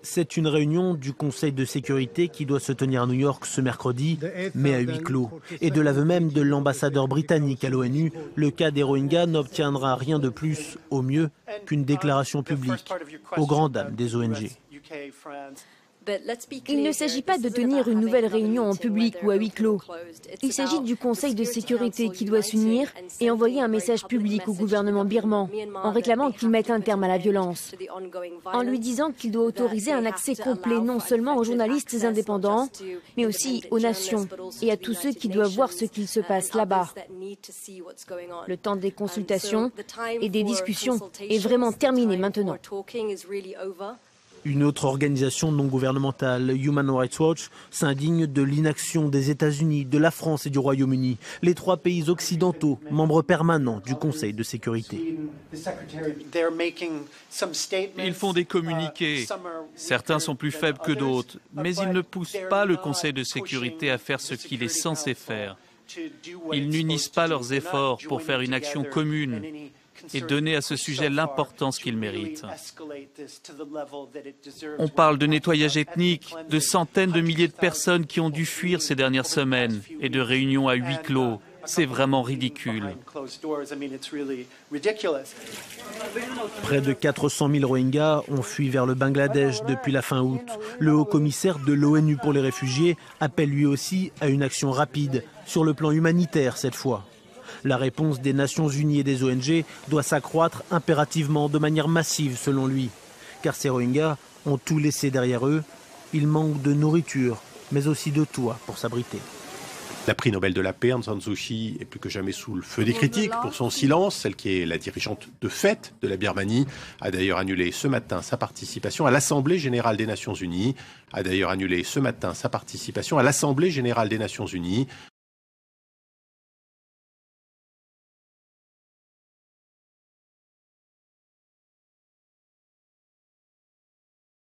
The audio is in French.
C'est une réunion du Conseil de sécurité qui doit se tenir à New York ce mercredi, mais à huis clos. Et de l'aveu même de l'ambassadeur britannique à l'ONU, le cas des Rohingyas n'obtiendra rien de plus, au mieux, qu'une déclaration publique, aux grandes dames des ONG. Il ne s'agit pas de tenir une nouvelle réunion en public ou à huis clos. Il s'agit du Conseil de sécurité qui doit s'unir et envoyer un message public au gouvernement birman en réclamant qu'il mette un terme à la violence. En lui disant qu'il doit autoriser un accès complet non seulement aux journalistes indépendants, mais aussi aux nations et à tous ceux qui doivent voir ce qu'il se passe là-bas. Le temps des consultations et des discussions est vraiment terminé maintenant. Une autre organisation non gouvernementale, Human Rights Watch, s'indigne de l'inaction des États-Unis, de la France et du Royaume-Uni, les trois pays occidentaux, membres permanents du Conseil de sécurité. Ils font des communiqués. Certains sont plus faibles que d'autres, mais ils ne poussent pas le Conseil de sécurité à faire ce qu'il est censé faire. Ils n'unissent pas leurs efforts pour faire une action commune et donner à ce sujet l'importance qu'il mérite. On parle de nettoyage ethnique, de centaines de milliers de personnes qui ont dû fuir ces dernières semaines et de réunions à huis clos. C'est vraiment ridicule. Près de 400 000 Rohingyas ont fui vers le Bangladesh depuis la fin août. Le haut-commissaire de l'ONU pour les réfugiés appelle lui aussi à une action rapide, sur le plan humanitaire cette fois. La réponse des Nations Unies et des ONG doit s'accroître impérativement de manière massive selon lui. Car ces Rohingyas ont tout laissé derrière eux. Ils manquent de nourriture, mais aussi de toit pour s'abriter. La prix Nobel de la paix, Aung San Suu Kyi, est plus que jamais sous le feu des critiques pour son silence. Celle qui est la dirigeante de fait de la Birmanie a d'ailleurs annulé ce matin sa participation à l'Assemblée générale des Nations Unies.